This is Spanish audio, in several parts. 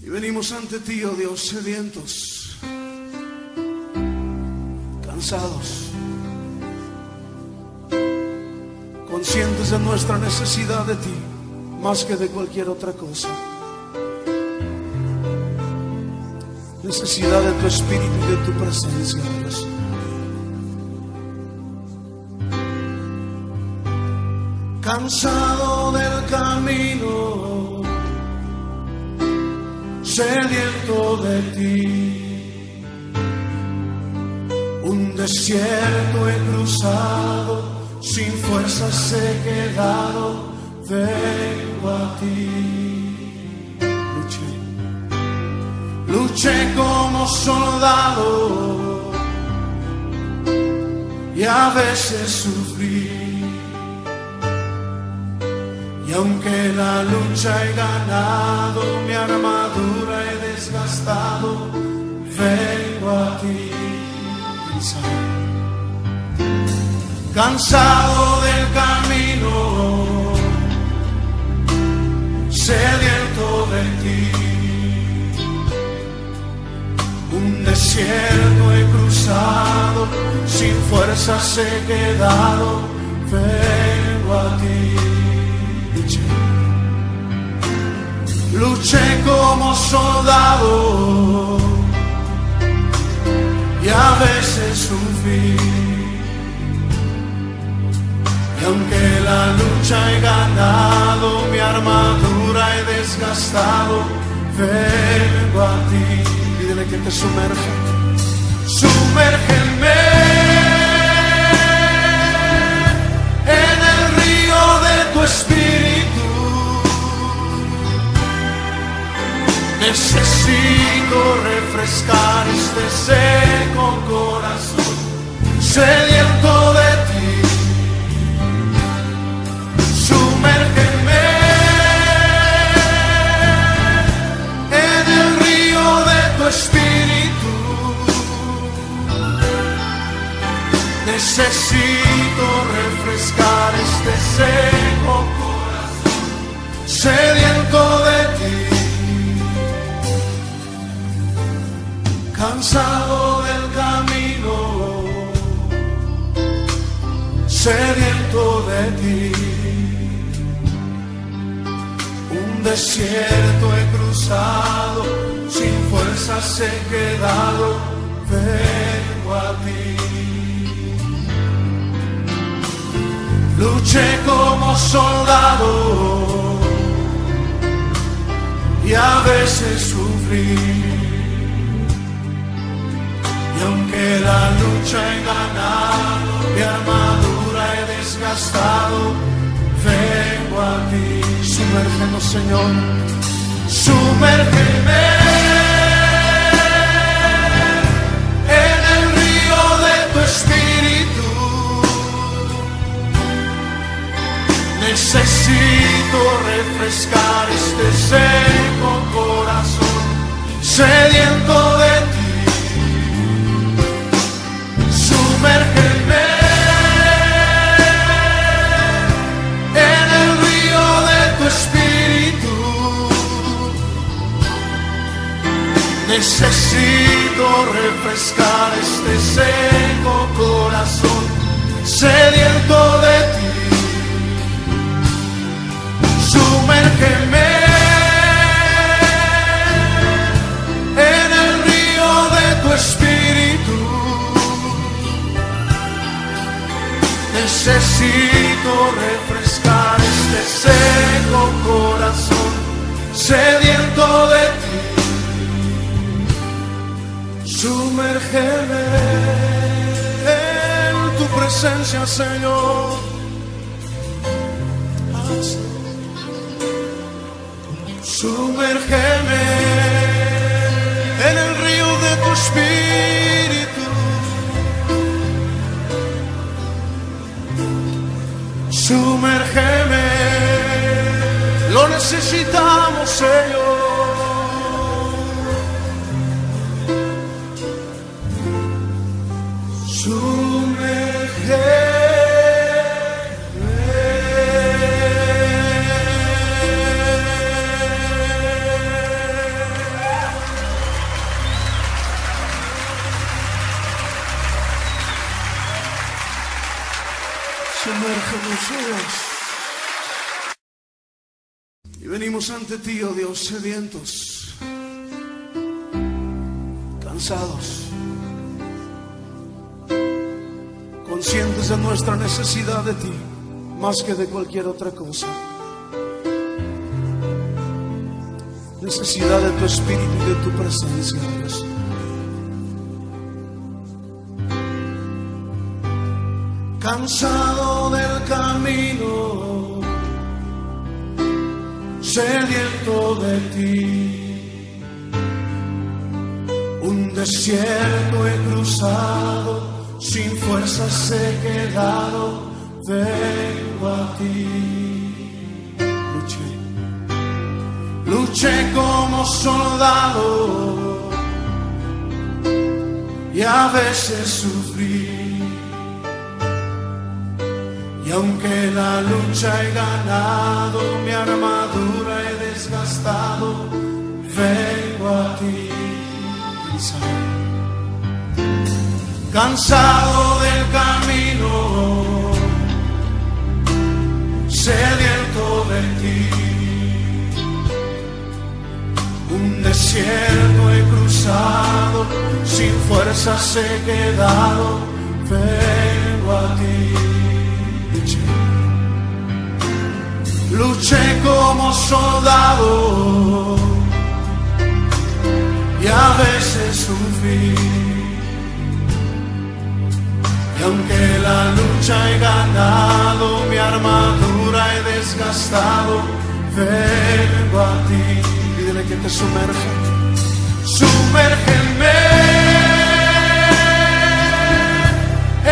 Y venimos ante ti, oh Dios, sedientos, cansados, conscientes de nuestra necesidad de ti, más que de cualquier otra cosa. Necesidad de tu espíritu y de tu presencia, Dios. Cansado del camino, sediento de ti, un desierto he cruzado, sin fuerzas he quedado, vengo a ti. Luché como soldado y a veces sufrí. Y aunque la lucha he ganado, mi armadura he desgastado, vengo a ti. Cansado del camino, sediento de ti, un desierto he cruzado, sin fuerzas he quedado, vengo a ti. Luché como soldado y a veces sufrí. Y aunque la lucha he ganado, mi armadura he desgastado, vengo a ti. Pídele que te sumerja. Sumérgeme en el río de tu espíritu. Necesito refrescar este seco corazón, sediento de ti. Sumérgeme en el río de tu espíritu. Necesito refrescar este seco corazón, sediento de ti. Cansado del camino, sediento de ti, un desierto he cruzado, sin fuerzas he quedado, vengo a ti. Luché como soldado y a veces sufrí. Y aunque la lucha he ganado, mi armadura he desgastado, vengo a ti. Sumérgenos, Señor, sumérgeme en el río de tu espíritu. Necesito refrescar este seco corazón, sediento de ti. Sumérgeme en el río de tu espíritu. Necesito refrescar este seco corazón, sediento de ti. Sumérgeme en el río de tu espíritu. Necesito refrescar este seco corazón, sediento de ti. Sumérgeme en tu presencia, Señor. Sumérgeme en el río de tu espíritu. Sumérgeme, lo necesitamos, Señor. Sumérgeme. somos suyos. Y venimos ante ti, oh Dios, sedientos, cansados, conscientes de nuestra necesidad de ti, más que de cualquier otra cosa. Necesidad de tu espíritu y de tu presencia, Dios. Cansado del camino, sediento de ti, un desierto he cruzado, sin fuerzas he quedado, vengo a ti. Luché como soldado y a veces sufrí. Y aunque la lucha he ganado, mi armadura he desgastado, vengo a ti. Cansado del camino, sediento de ti, un desierto he cruzado, sin fuerzas he quedado, vengo a ti. Luché como soldado y a veces sufrí. Y aunque la lucha he ganado, mi armadura he desgastado, vengo a ti. Pídele que te sumerja. Sumérgeme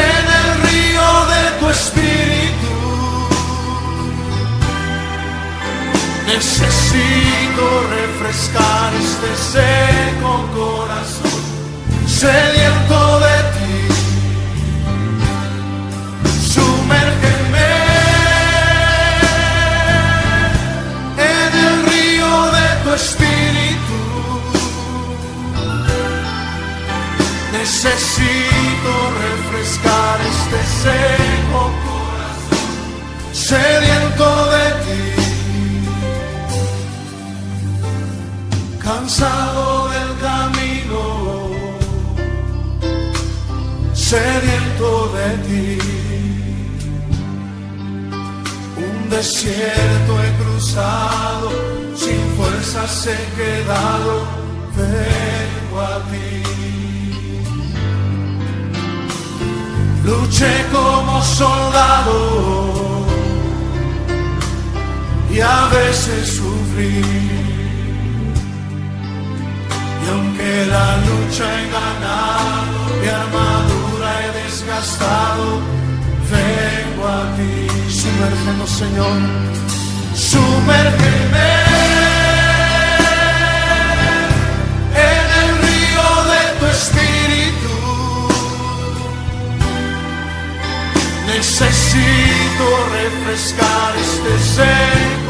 en el río de tu espíritu. Necesito refrescar este seco corazón, sediento de ti. Sumérgeme en el río de tu espíritu. Necesito refrescar este seco corazón, sediento de ti. Cansado del camino, sediento de ti, un desierto he cruzado, sin fuerzas he quedado, vengo a ti. Luché como soldado y a veces sufrí. Y aunque la lucha he ganado, mi armadura he desgastado, vengo a ti. Sumérgenos, Señor, sumérgeme en el río de tu espíritu. Necesito refrescar este ser